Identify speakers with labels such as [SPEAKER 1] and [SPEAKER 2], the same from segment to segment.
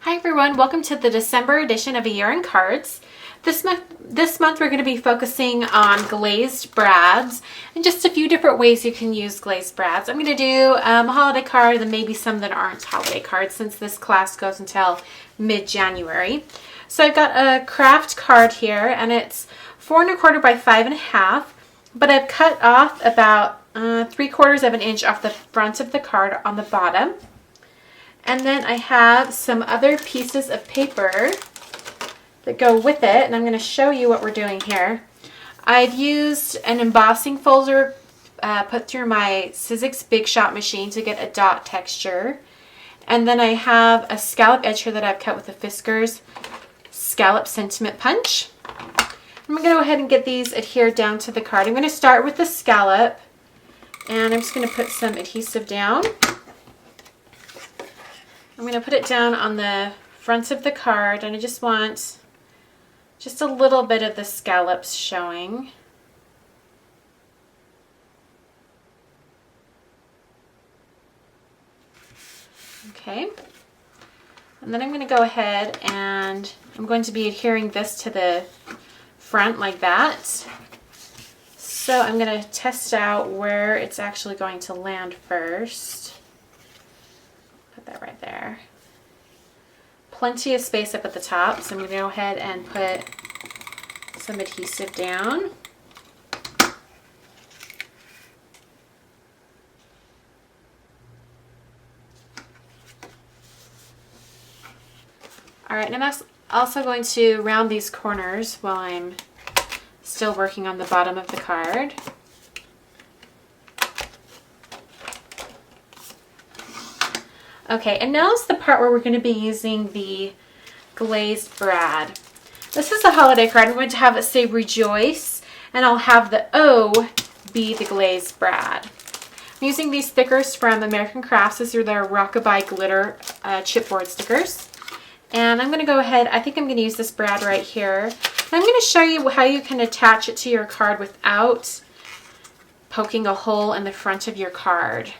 [SPEAKER 1] Hi everyone, welcome to the December edition of A Year in Cards. This month we're going to be focusing on glazed brads and just a few different ways you can use glazed brads. I'm going to do a holiday card and maybe some that aren't holiday cards since this class goes until mid-January. So I've got a craft card here and it's 4 1/4 by 5 1/2, but I've cut off about 3/4 of an inch off the front of the card on the bottom. And then I have some other pieces of paper that go with it, and I'm going to show you what we're doing here. I've used an embossing folder put through my Sizzix Big Shot machine to get a dot texture. And then I have a scallop edge here that I've cut with a Fiskars Scallop Sentiment Punch. I'm going to go ahead and get these adhered down to the card. I'm going to start with the scallop, and I'm just going to put some adhesive down. I'm going to put it down on the front of the card, and I just want just a little bit of the scallops showing. Okay, and then I'm going to go ahead and I'm going to be adhering this to the front like that. So I'm going to test out where it's actually going to land first. Put that right there. Plenty of space up at the top, so I'm going to go ahead and put some adhesive down. Alright, and I'm also going to round these corners while I'm still working on the bottom of the card. Okay, and now is the part where we're going to be using the glazed brad. This is a holiday card. I'm going to have it say Rejoice, and I'll have the O be the glazed brad. I'm using these stickers from American Crafts. These are their Rockabye Glitter chipboard stickers. And I'm going to go ahead, I think I'm going to use this brad right here. And I'm going to show you how you can attach it to your card without poking a hole in the front of your card.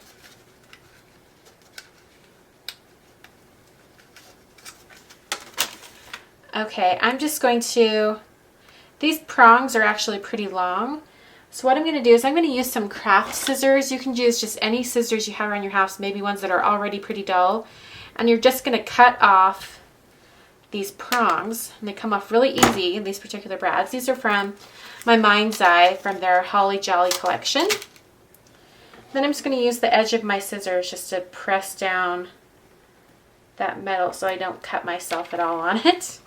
[SPEAKER 1] Okay, I'm just going to, these prongs are actually pretty long. So what I'm going to do is I'm going to use some craft scissors. You can use just any scissors you have around your house, maybe ones that are already pretty dull. And you're just going to cut off these prongs. And they come off really easy in these particular brads. These are from my Mind's Eye from their Holly Jolly collection. Then I'm just going to use the edge of my scissors just to press down that metal so I don't cut myself at all on it.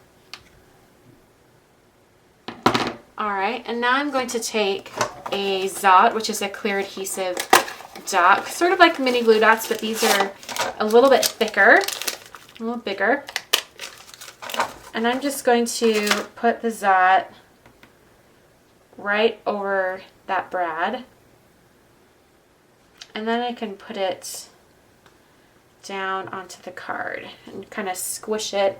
[SPEAKER 1] Alright, and now I'm going to take a Zot, which is a clear adhesive dot, sort of like mini glue dots, but these are a little bit thicker, a little bigger. And I'm just going to put the Zot right over that brad. And then I can put it down onto the card and kind of squish it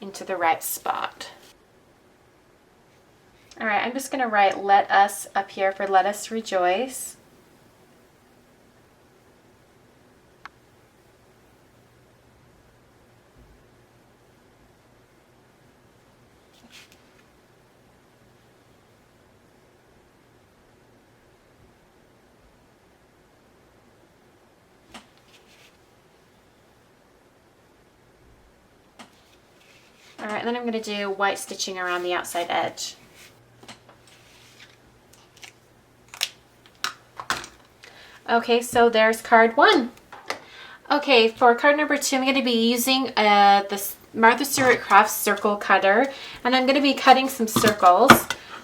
[SPEAKER 1] into the right spot. Alright, I'm just going to write Let Us up here for Let Us Rejoice. Alright, and then I'm going to do white stitching around the outside edge. Okay, so there's card 1. Okay, for card number 2, I'm going to be using this Martha Stewart Crafts circle cutter, and I'm going to be cutting some circles.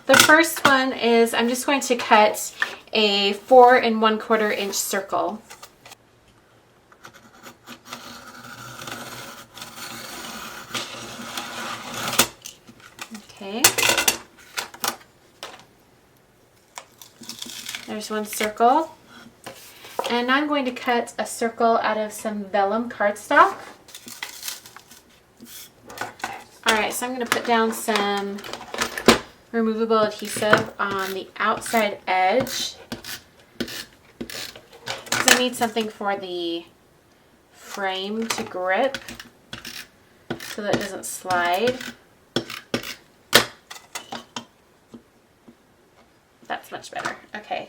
[SPEAKER 1] The first one is I'm just going to cut a 4 1/4 inch circle. Okay. There's one circle. And I'm going to cut a circle out of some vellum cardstock. Alright, so I'm going to put down some removable adhesive on the outside edge. Because I need something for the frame to grip. so that it doesn't slide. That's much better. Okay,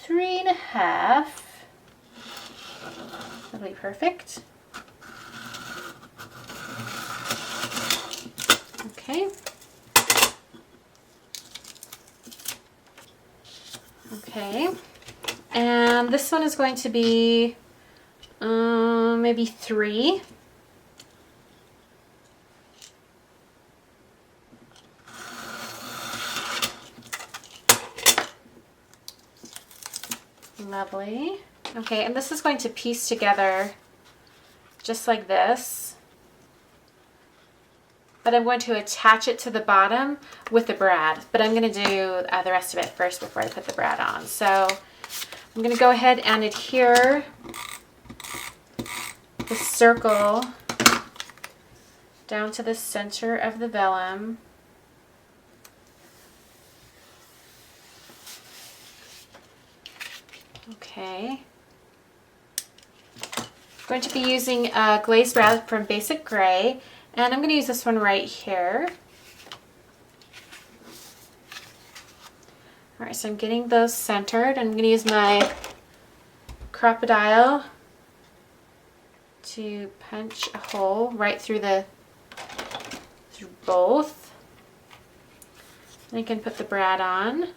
[SPEAKER 1] 3.5. That'll be perfect. Okay. Okay. And this one is going to be maybe 3. Lovely. Okay, and this is going to piece together just like this. But I'm going to attach it to the bottom with the brad. But I'm going to do the rest of it first before I put the brad on. So I'm going to go ahead and adhere the circle down to the center of the vellum. Okay. I'm going to be using a glazed brad from Basic Gray, and I'm going to use this one right here. Alright, so I'm getting those centered. I'm going to use my crocodile to punch a hole right through both. And I can put the brad on.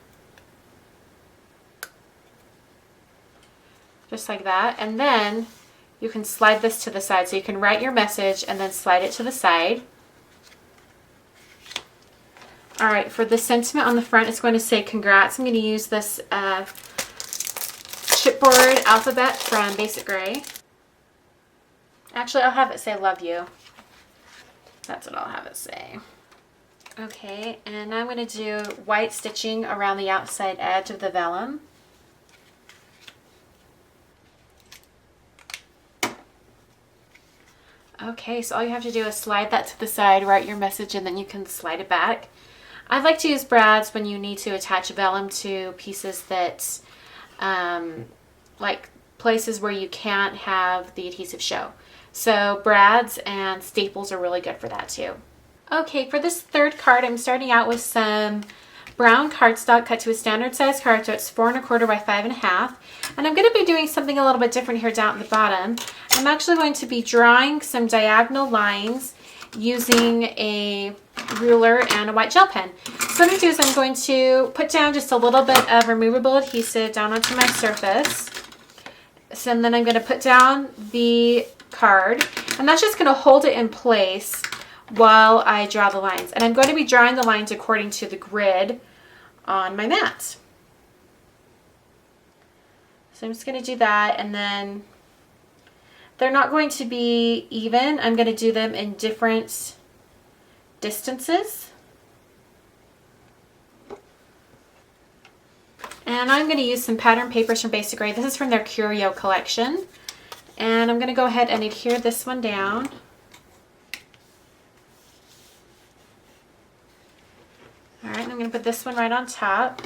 [SPEAKER 1] Just like that. And then you can slide this to the side. So you can write your message and then slide it to the side. Alright, for the sentiment on the front, it's going to say congrats. I'm going to use this chipboard alphabet from Basic Gray. Actually, I'll have it say love you. That's what I'll have it say. Okay, and now I'm going to do white stitching around the outside edge of the vellum. Okay, so all you have to do is slide that to the side, write your message, and then you can slide it back. I like to use brads when you need to attach vellum to pieces that, like places where you can't have the adhesive show. So brads and staples are really good for that too. Okay, for this third card, I'm starting out with some brown cardstock cut to a standard size card, so it's 4 1/4 by 5 1/2. And I'm going to be doing something a little bit different here down at the bottom. I'm actually going to be drawing some diagonal lines using a ruler and a white gel pen. So what I'm going to do is I'm going to put down just a little bit of removable adhesive down onto my surface. So and then I'm going to put down the card, and that's just going to hold it in place while I draw the lines. And I'm going to be drawing the lines according to the grid on my mat. So I'm just going to do that, and then they're not going to be even. I'm going to do them in different distances. And I'm going to use some pattern papers from Basic Gray. This is from their Curio collection. And I'm going to go ahead and adhere this one down. Alright, and I'm going to put this one right on top.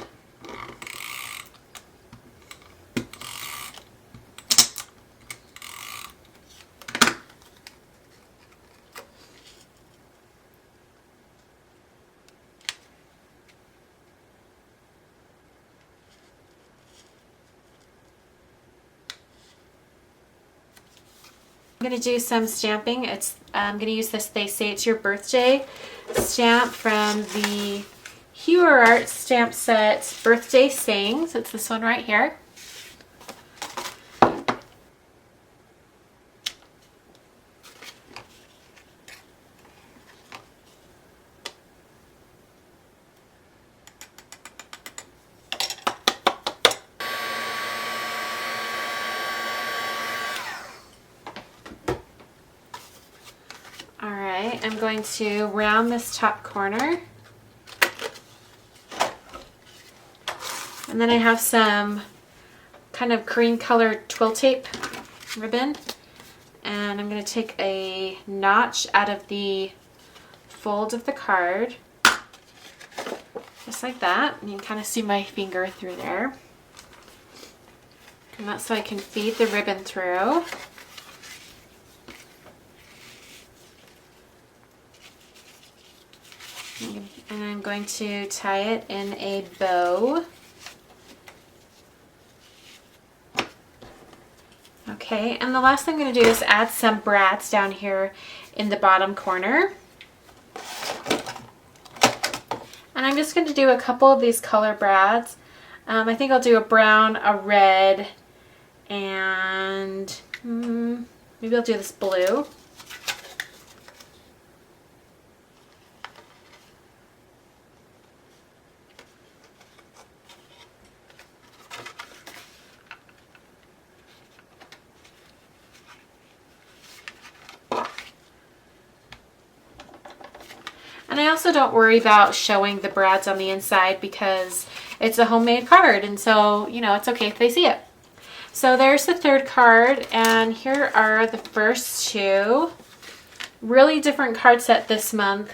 [SPEAKER 1] I'm going to do some stamping. I'm going to use this They Say It's Your Birthday stamp from the Hue Art stamp set Birthday Sayings. It's this one right here. Alright, I'm going to round this top corner. And then I have some kind of cream colored twill tape ribbon. And I'm going to take a notch out of the fold of the card. Just like that. And you can kind of see my finger through there. And that's so I can feed the ribbon through. And I'm going to tie it in a bow. Okay, and the last thing I'm going to do is add some brads down here in the bottom corner. And I'm just going to do a couple of these color brads. I think I'll do a brown, a red, and maybe I'll do this blue. And I also don't worry about showing the brads on the inside because it's a homemade card, and so, you know, it's okay if they see it. So there's the third card, and here are the first two. Really different card set this month.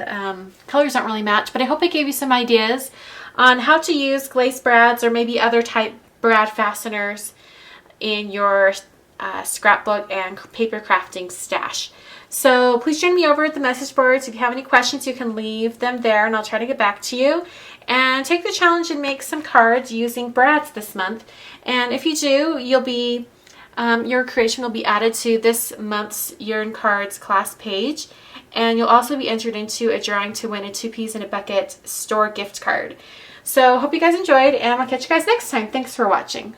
[SPEAKER 1] Colors don't really match, but I hope I gave you some ideas on how to use glazed brads or maybe other type brad fasteners in your scrapbook and paper crafting stash. So please join me over at the message boards. If you have any questions, you can leave them there and I'll try to get back to you. And take the challenge and make some cards using brads this month. And if you do, you'll be your creation will be added to this month's Year in Cards class page. And you'll also be entered into a drawing to win a 2 Peas in a Bucket store gift card. So hope you guys enjoyed, and I'll catch you guys next time. Thanks for watching.